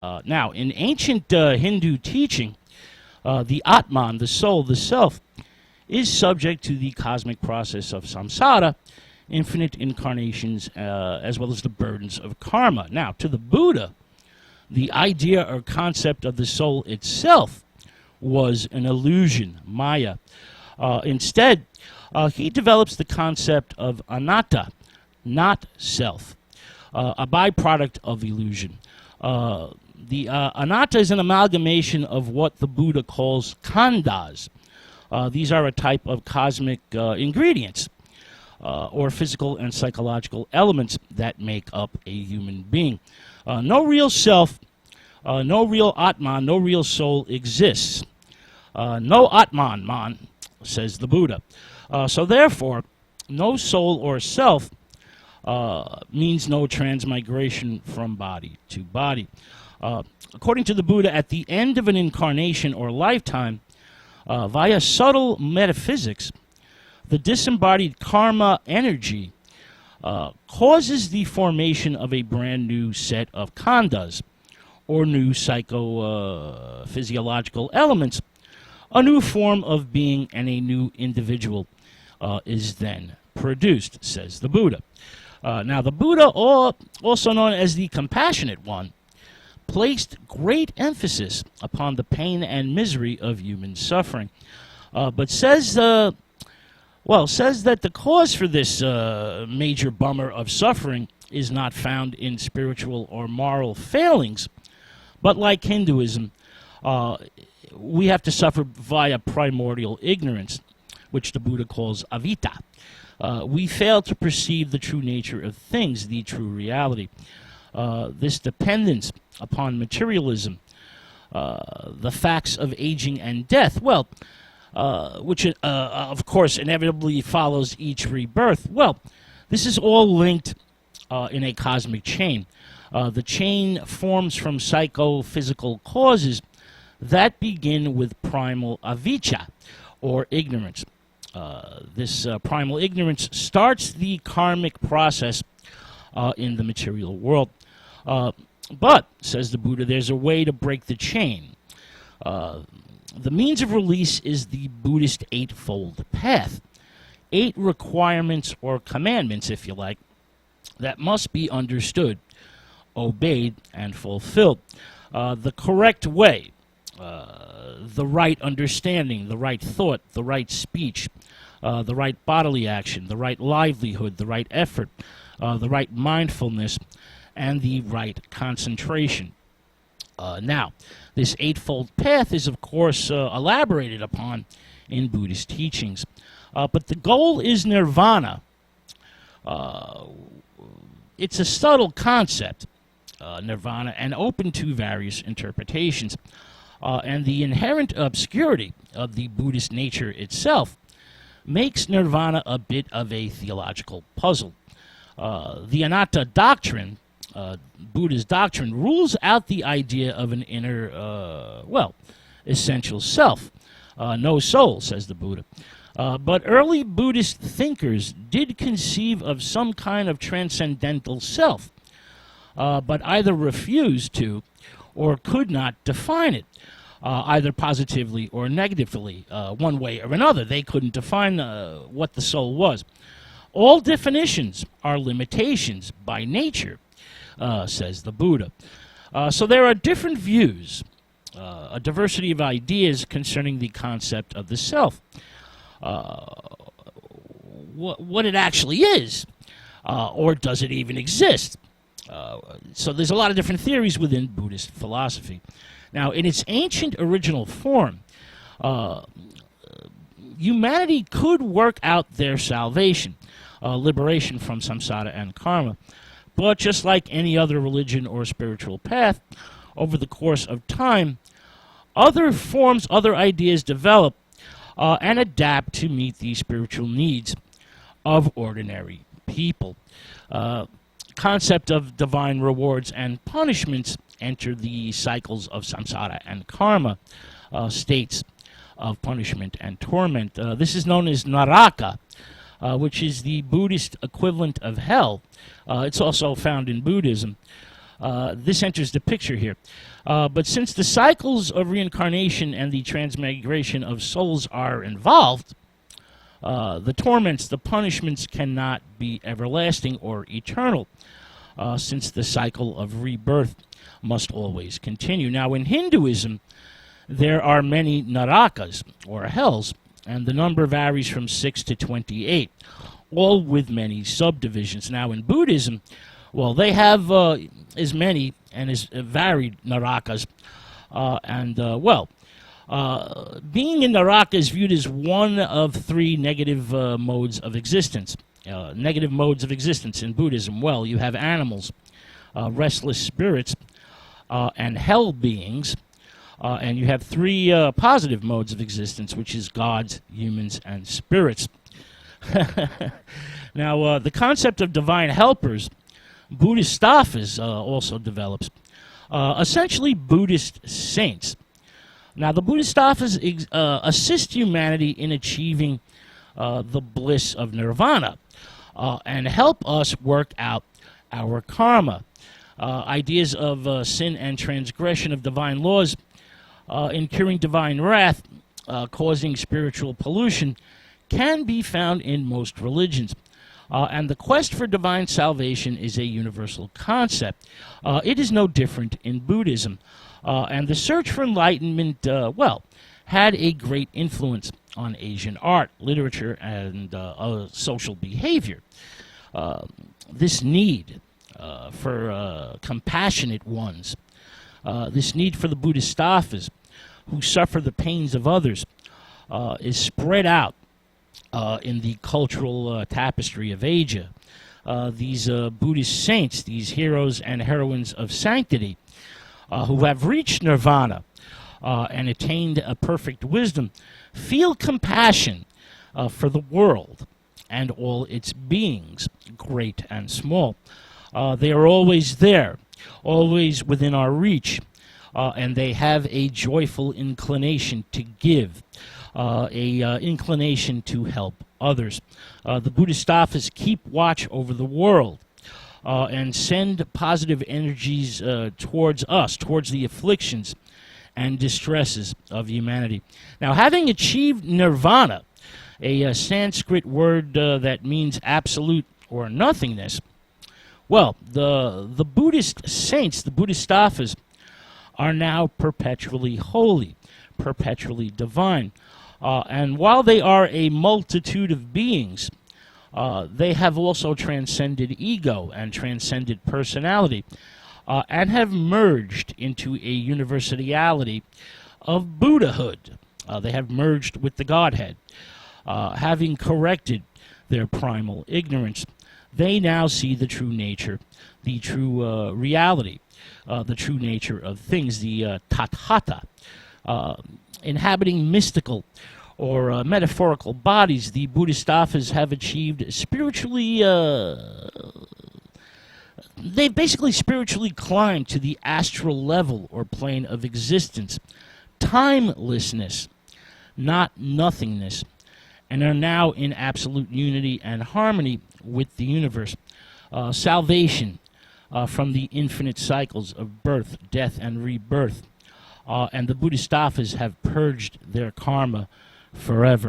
Now, in ancient Hindu teaching, the Atman, the soul, the self, is subject to the cosmic process of samsara, infinite incarnations, as well as the burdens of karma. Now, to the Buddha, the idea or concept of the soul itself was an illusion, maya. Instead, he develops the concept of anatta, not self, a byproduct of illusion. The anatta is an amalgamation of what the Buddha calls khandhas. These are a type of cosmic ingredients or physical and psychological elements that make up a human being. No real self, no real Atman, no real soul exists. No Atman, man, says the Buddha. So therefore, no soul or self means no transmigration from body to body. According to the Buddha, at the end of an incarnation or lifetime, via subtle metaphysics, the disembodied karma energy causes the formation of a brand new set of khandhas, or new psychophysiological elements. A new form of being and a new individual is then produced, says the Buddha. Now, the Buddha, also known as the Compassionate One, placed great emphasis upon the pain and misery of human suffering, but says that the cause for this major bummer of suffering is not found in spiritual or moral failings, but like Hinduism, we have to suffer via primordial ignorance, which the Buddha calls avita. We fail to perceive the true nature of things, the true reality. This dependence upon materialism, the facts of aging and death, which of course inevitably follows each rebirth. This is all linked in a cosmic chain. The chain forms from psychophysical causes that begin with primal avijja, or ignorance. This primal ignorance starts the karmic process in the material world. But, says the Buddha, there's a way to break the chain. The means of release is the Buddhist Eightfold Path. 8 requirements or commandments, if you like, that must be understood, obeyed, and fulfilled. The correct way, the right understanding, the right thought, the right speech, the right bodily action, the right livelihood, the right effort, the right mindfulness, and the right concentration. Now, this Eightfold Path is, of course, elaborated upon in Buddhist teachings. But the goal is nirvana. It's a subtle concept, nirvana, and open to various interpretations. And the inherent obscurity of the Buddhist nature itself makes nirvana a bit of a theological puzzle. The anatta doctrine, Buddha's doctrine, rules out the idea of an inner, essential self. No soul, says the Buddha. But early Buddhist thinkers did conceive of some kind of transcendental self, but either refused to or could not define it, either positively or negatively, one way or another. They couldn't define what the soul was. All definitions are limitations by nature, says the Buddha. So there are different views, a diversity of ideas concerning the concept of the self, what it actually is, or does it even exist? So there's a lot of different theories within Buddhist philosophy. Now, in its ancient original form, humanity could work out their salvation, liberation from samsara and karma. But just like any other religion or spiritual path, over the course of time, other forms, other ideas develop and adapt to meet the spiritual needs of ordinary people. Concept of divine rewards and punishments enter the cycles of samsara and karma, states of punishment and torment. This is known as naraka, which is the Buddhist equivalent of hell. It's also found in Buddhism. This enters the picture here. But since the cycles of reincarnation and the transmigration of souls are involved, the torments, the punishments cannot be everlasting or eternal, since the cycle of rebirth must always continue. Now, in Hinduism, there are many narakas, or hells, and the number varies from 6 to 28, all with many subdivisions. Now, in Buddhism, well, they have as many and as varied narakas, being in Naraka is viewed as one of three negative modes of existence. Negative modes of existence in Buddhism. Well, you have animals, restless spirits, and hell beings, and you have three positive modes of existence, which is gods, humans, and spirits. Now, the concept of divine helpers, Bodhisattvas, also develops. Essentially, Buddhist saints. Now, the Bodhisattvas assist humanity in achieving the bliss of nirvana and help us work out our karma. Ideas of sin and transgression of divine laws, incurring divine wrath, causing spiritual pollution, can be found in most religions. And the quest for divine salvation is a universal concept. It is no different in Buddhism. And the search for enlightenment, had a great influence on Asian art, literature, and social behavior. This need for compassionate ones, this need for the Bodhisattvas who suffer the pains of others, is spread out in the cultural tapestry of Asia. These Buddhist saints, these heroes and heroines of sanctity, who have reached nirvana and attained a perfect wisdom, feel compassion for the world and all its beings, great and small. They are always there, always within our reach, and they have a joyful inclination to give, inclination to help others. The Bodhisattvas keep watch over the world and send positive energies towards us, towards the afflictions and distresses of humanity. Now, having achieved nirvana, a Sanskrit word that means absolute or nothingness, well, the Buddhist saints, the Bodhisattvas, are now perpetually holy, perpetually divine. And while they are a multitude of beings, they have also transcended ego and transcended personality, and have merged into a universality of Buddhahood. They have merged with the Godhead. Having corrected their primal ignorance, they now see the true nature, the true reality, the true nature of things, the tathata. Inhabiting mystical or metaphorical bodies, the Bodhisattvas have achieved spiritually, they've basically spiritually climbed to the astral level or plane of existence, timelessness, not nothingness, and are now in absolute unity and harmony with the universe. Salvation from the infinite cycles of birth, death, and rebirth. And the Bodhisattvas have purged their karma forever.